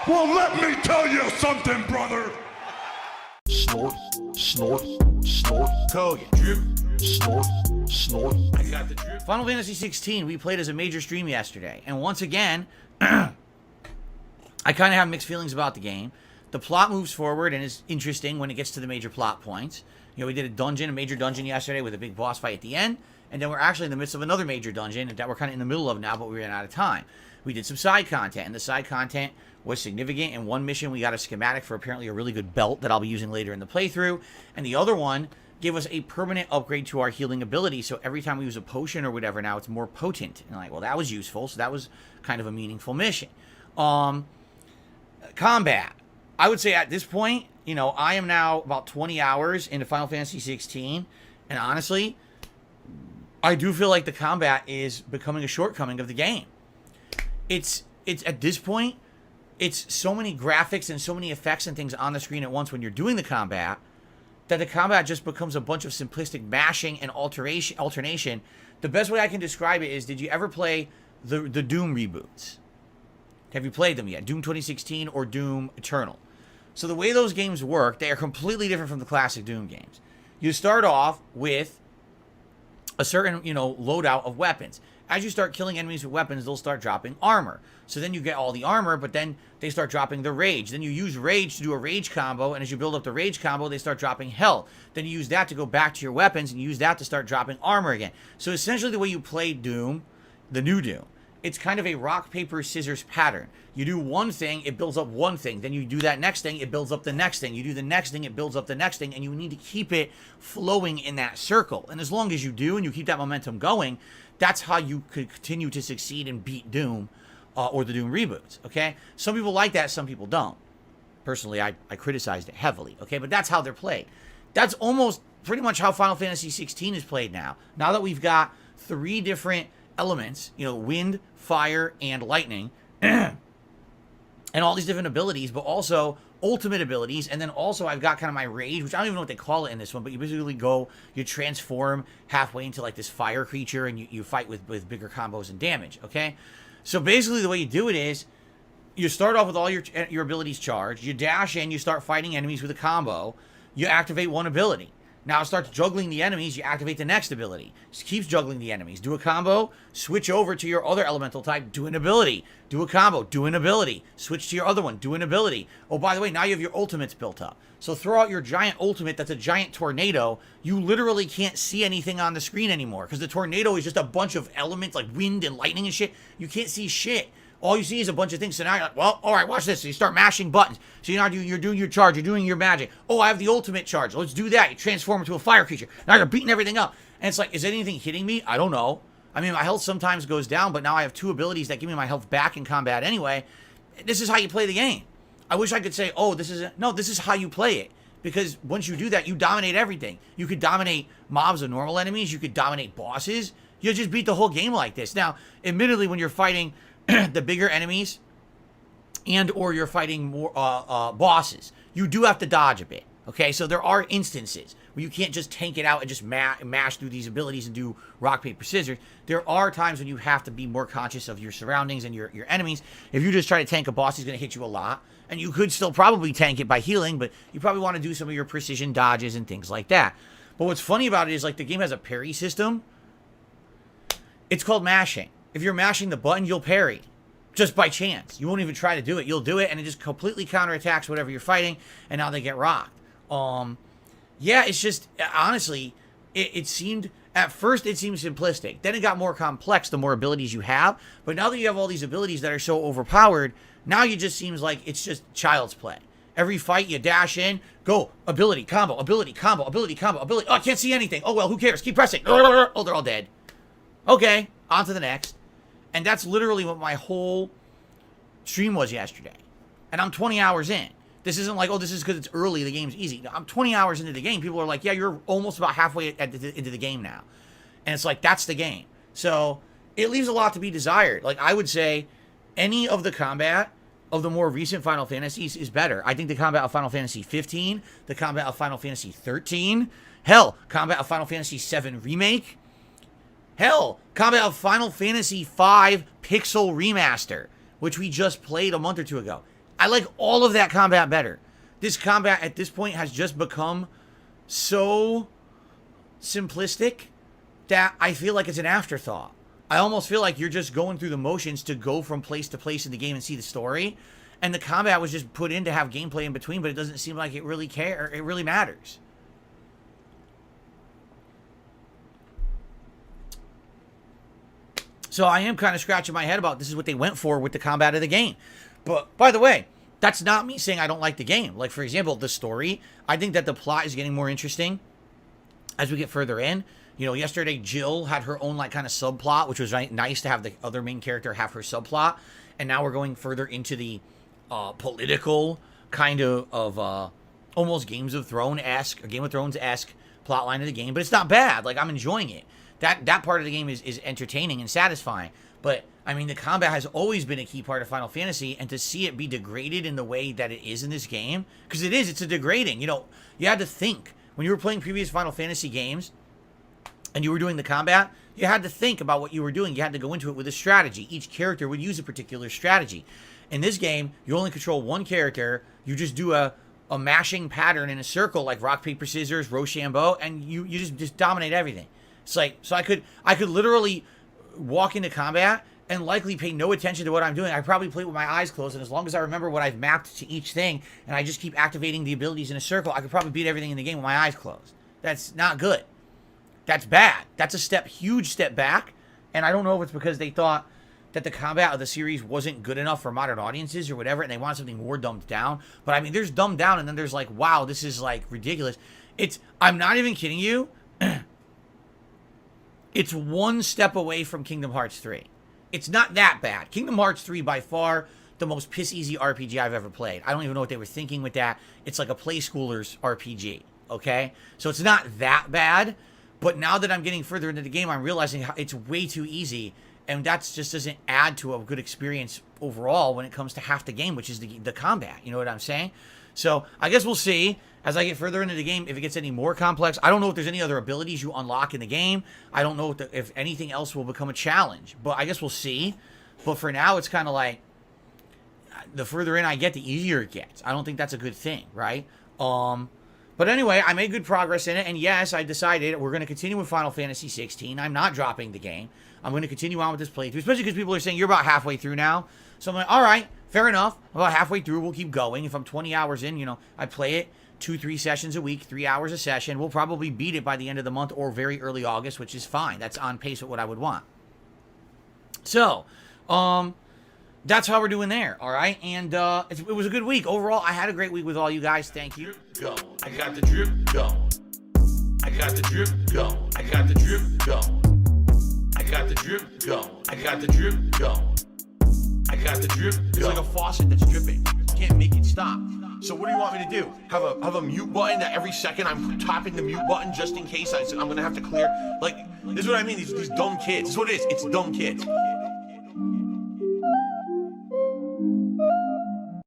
Well, let me tell you something, brother. Snort, snort, snort. Kogan. Drip. Snort, snort. I got the drip. Final Fantasy 16, we played as a major stream yesterday. And once again, I kind of have mixed feelings about the game. The plot moves forward and is interesting when it gets to the major plot points. You know, we did a major dungeon yesterday with a big boss fight at the end. And then we're actually in the midst of another major dungeon that we're kind of in the middle of now, but we ran out of time. We did some side content, and the side content was significant. In one mission, we got a schematic for apparently a really good belt that I'll be using later in the playthrough. And the other one gave us a permanent upgrade to our healing ability. So every time we use a potion or whatever, now it's more potent. And like, well, that was useful. So that was kind of a meaningful mission. Combat. I would say at this point, you know, I am now about 20 hours into Final Fantasy 16. And honestly, I do feel like the combat is becoming a shortcoming of the game. It's at this point, it's so many graphics and so many effects and things on the screen at once when you're doing the combat that the combat just becomes a bunch of simplistic mashing and alternation. The best way I can describe it is, did you ever play the Doom reboots? Have you played them yet? Doom 2016 or Doom Eternal? So the way those games work, they are completely different from the classic Doom games. You start off with a certain, you know, loadout of weapons. As you start killing enemies with weapons, they'll start dropping armor. So then you get all the armor, but then they start dropping the rage. Then you use rage to do a rage combo, and as you build up the rage combo, they start dropping health. Then you use that to go back to your weapons, and you use that to start dropping armor again. So essentially the way you play Doom, the new Doom, it's kind of a rock, paper, scissors pattern. You do one thing, it builds up one thing. Then you do that next thing, it builds up the next thing. You do the next thing, it builds up the next thing. And you need to keep it flowing in that circle. And as long as you do, and you keep that momentum going, that's how you could continue to succeed and beat Doom or the Doom reboots, okay? Some people like that, some people don't. Personally, I criticized it heavily, okay? But that's how they're played. That's almost pretty much how Final Fantasy 16 is played now. Now that we've got 3 different elements, you know, wind, fire, and lightning, and all these different abilities, but also ultimate abilities, and then also I've got kind of my rage, which I don't even know what they call it in this one, but you basically you transform halfway into like this fire creature, and you fight with bigger combos and damage, okay? So basically the way you do it is, you start off with all your abilities charged, you dash in, you start fighting enemies with a combo, you activate one ability. Now it starts juggling the enemies, you activate the next ability. Just keeps juggling the enemies. Do a combo, switch over to your other elemental type, do an ability. Do a combo, do an ability. Switch to your other one, do an ability. Oh, by the way, now you have your ultimates built up. So throw out your giant ultimate that's a giant tornado. You literally can't see anything on the screen anymore because the tornado is just a bunch of elements like wind and lightning and shit. You can't see shit. All you see is a bunch of things. So now you're like, well, all right, watch this. So you start mashing buttons. So you're doing your charge. You're doing your magic. Oh, I have the ultimate charge. Let's do that. You transform into a fire creature. Now you're beating everything up. And it's like, is anything hitting me? I don't know. I mean, my health sometimes goes down, but now I have 2 abilities that give me my health back in combat anyway. This is how you play the game. I wish I could say, oh, this is how you play it. Because once you do that, you dominate everything. You could dominate mobs of normal enemies. You could dominate bosses. You'll just beat the whole game like this. Now, admittedly, when you're fighting the bigger enemies and or you're fighting more bosses, you do have to dodge a bit, okay? So there are instances where you can't just tank it out and just mash through these abilities and do rock, paper, scissors. There are times when you have to be more conscious of your surroundings and your enemies. If you just try to tank a boss, he's going to hit you a lot, and you could still probably tank it by healing, but you probably want to do some of your precision dodges and things like that. But what's funny about it is, like, the game has a parry system. It's called mashing. If you're mashing the button, you'll parry. Just by chance. You won't even try to do it. You'll do it, and it just completely counterattacks whatever you're fighting, and now they get rocked. Yeah, it's just, honestly, it seemed, at first it seemed simplistic. Then it got more complex the more abilities you have. But now that you have all these abilities that are so overpowered, now it just seems like it's just child's play. Every fight, you dash in, go, ability, combo, ability, combo, ability, combo, ability. Oh, I can't see anything. Oh, well, who cares? Keep pressing. Oh, they're all dead. Okay, on to the next. And that's literally what my whole stream was yesterday. And I'm 20 hours in. This isn't like, oh, this is because it's early, the game's easy. No, I'm 20 hours into the game. People are like, yeah, you're almost about halfway into the game now. And it's like, that's the game. So it leaves a lot to be desired. Like, I would say any of the combat of the more recent Final Fantasies is better. I think the combat of Final Fantasy 15, the combat of Final Fantasy 13, hell, combat of Final Fantasy 7 Remake, hell, combat of Final Fantasy 5 Pixel Remaster, which we just played a month or two ago. I like all of that combat better. This combat at this point has just become so simplistic that I feel like it's an afterthought. I almost feel like you're just going through the motions to go from place to place in the game and see the story. And the combat was just put in to have gameplay in between, but it doesn't seem like it really matters. So I am kind of scratching my head about this is what they went for with the combat of the game. But by the way, that's not me saying I don't like the game. Like, for example, the story. I think that the plot is getting more interesting as we get further in. You know, yesterday Jill had her own like kind of subplot, which was nice to have the other main character have her subplot. And now we're going further into the political kind of almost Game of Thrones-esque plot line of the game. But it's not bad. Like, I'm enjoying it. That part of the game is entertaining and satisfying. But, I mean, the combat has always been a key part of Final Fantasy, and to see it be degraded in the way that it is in this game, because it's a degrading. You know, you had to think. When you were playing previous Final Fantasy games, and you were doing the combat, you had to think about what you were doing. You had to go into it with a strategy. Each character would use a particular strategy. In this game, you only control one character. You just do a mashing pattern in a circle, like rock, paper, scissors, Rochambeau, and you just dominate everything. It's like, so I could literally walk into combat and likely pay no attention to what I'm doing. I probably play with my eyes closed, and as long as I remember what I've mapped to each thing, and I just keep activating the abilities in a circle, I could probably beat everything in the game with my eyes closed. That's not good. That's bad. That's a huge step back, and I don't know if it's because they thought that the combat of the series wasn't good enough for modern audiences or whatever, and they want something more dumbed down. But I mean, there's dumbed down, and then there's like, wow, this is like ridiculous. I'm not even kidding you. It's one step away from Kingdom Hearts 3. It's not that bad. Kingdom Hearts 3, by far, the most piss-easy RPG I've ever played. I don't even know what they were thinking with that. It's like a play schooler's RPG, okay? So it's not that bad, but now that I'm getting further into the game, I'm realizing how it's way too easy, and that just doesn't add to a good experience overall when it comes to half the game, which is the combat. You know what I'm saying? So I guess we'll see as I get further into the game if it gets any more complex. I don't know if there's any other abilities you unlock in the game. I don't know if anything else will become a challenge, but I guess we'll see. But for now, it's kind of like the further in I get, the easier it gets. I don't think that's a good thing, right? But anyway, I made good progress in it, and yes, I decided we're going to continue with Final Fantasy 16. I'm not dropping the game. I'm going to continue on with this playthrough, especially because people are saying you're about halfway through now. So I'm like, all right, fair enough. About halfway through, we'll keep going. If I'm 20 hours in, you know, I play it 2-3 sessions a week, 3 hours a session. We'll probably beat it by the end of the month or very early August, which is fine. That's on pace with what I would want. So, that's how we're doing there, all right? And it was a good week. Overall, I had a great week with all you guys. Thank you. Go. I got the drip going. I got the drip going. I got the drip going. I got the drip going. I got the drip going. I got the drip going. It's like a faucet that's dripping. You can't make it stop. So what do you want me to do? Have a mute button that every second I'm tapping the mute button just in case I'm gonna have to clear? Like, this is what I mean, these dumb kids. This is what it is. It's dumb kids.